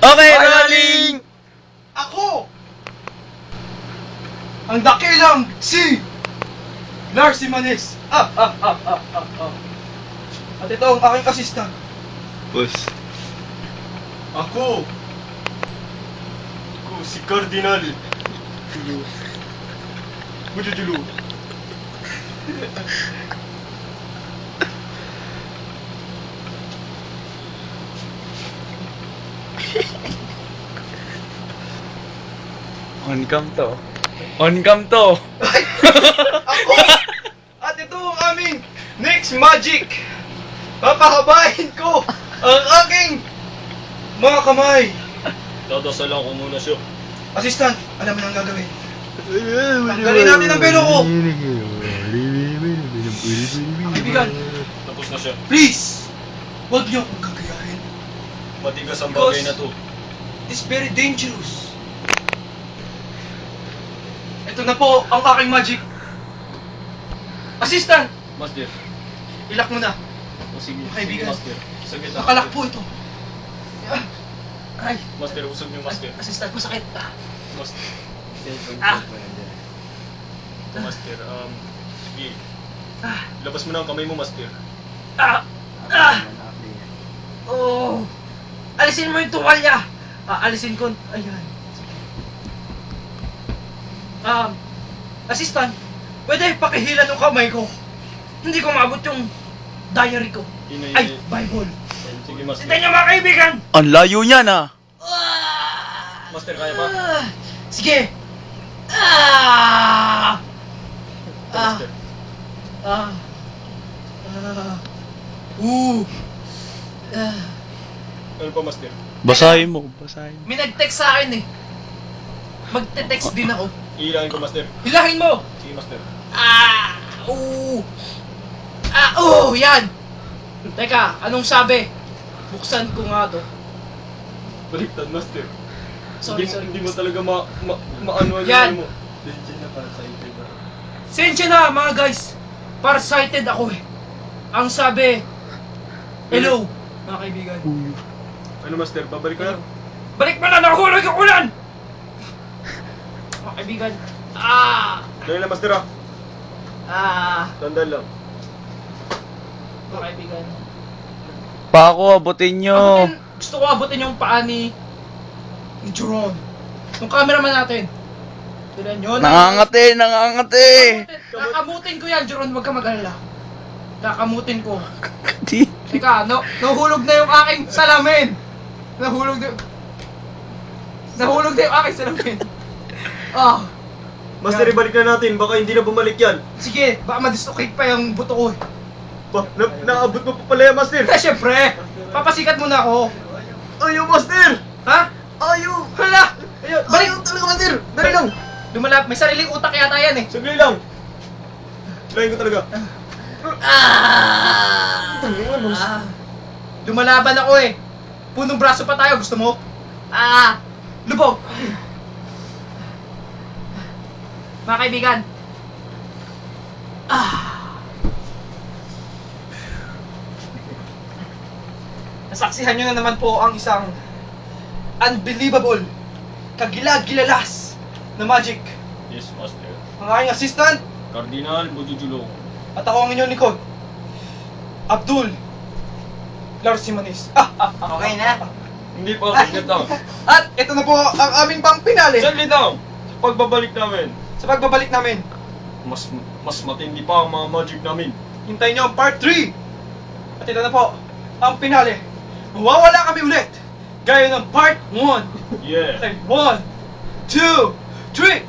Okay, rolling! Ako! Ang dakilang si Lars Simanes. At ito ang aking assistant. Boss. Ako si Cardinal Bujujulo. On cam to. On cam to. Ako! At ito ang aming next magic. Papahabain ko ang aking mga kamay. Dadasalan ko muna siya. Assistant, alam mo na ang gagawin. Tanggalin natin ang pelo ko. Kaibigan, Tapos na siya. please, huwag niyo akong kagayahin. Matigas ang bagay na to. It's very dangerous. Ito na po ang aking magic. Assistant, Master. ilak mo na. O sige, Kaibigan. Master. Saglit lang. Nakalak po ito. Ay, Master, usog niyo, Master. assistant, masakit. Master. Ah. Ito, Master. Sige. Ah, Labas mo na ang kamay mo, Master. Oh. Alisin mo yung tuwalya. Alisin ko. Ayan. Assistant, pwede pakihila ng kamay ko. Hindi ko maabot yung diary ko. Ay, Bible. Sige, Master. Sinta niyo mga kaibigan. Ang layo niyan ah. Master, kaya pa? Sige. Ito, Master. Ano pa, Master? Basahin mo, basahin. May nag-text sa akin eh. Magte-text din ako. Iilangin ko, Master. Hilahin mo. Sige, Master. Yan. Teka, anong sabi? Buksan ko nga to. Baliktad, Master. Sorry. Hindi mo talaga maano Yan. mo. Legend na para sa ito. Sensya na mga guys. Farsighted ako eh. Ang sabi, hello, mga kaibigan. Ano, Master? Babalik ko na? Balik mo na, nahulog yung ulan! Mga kaibigan, Dahil na, Master, Tandaan lang. mga kaibigan. Pa ako, abutin nyo. Gusto ko abutin yung paa ni Jerome. Yung cameraman natin. Tignan nyo. Nangangati, nangangati. Kakamutin ko yan, Jerome, huwag ka mag-alala. Kakamutin ko. Di. Teka, nahulog na yung aking salamin. Nahulog na yung aking salamin. Master, ibalik na natin. Baka hindi na bumalik yan. Sige, baka ma-dislocate pa yung buto ko. Naabot mo pa pala yan, Master. Siyempre, papasikat muna ako. Ayaw, Master! Ha? Ayaw! Hala! Balik! Ayaw talaga, Master! Dali lang! May sariling utak yata yan eh. Sagli lang! Lain ko talaga. Lumalaban ako eh. Punong braso pa tayo, gusto mo? Lubog! Mga kaibigan. Nasaksihan nyo na naman po ang isang unbelievable, kagilag-gilalas na magic. Yes, Master. Ang aking assistant, Cardinal Bujujulo. at ako ang inyong likod, Abdul Lars Simanes. Okay na. Hindi pa, saglit lang. At ito na po ang aming pang pinali. Saglit lang! Sa pagbabalik namin, Sa pagbabalik namin, mas matindi pa ang mga magic namin. hintayin nyo ang part 3. At ito na po ang pinali. Mawawala kami ulit, gaya ng part 1. Yeah. 1, 2, 3.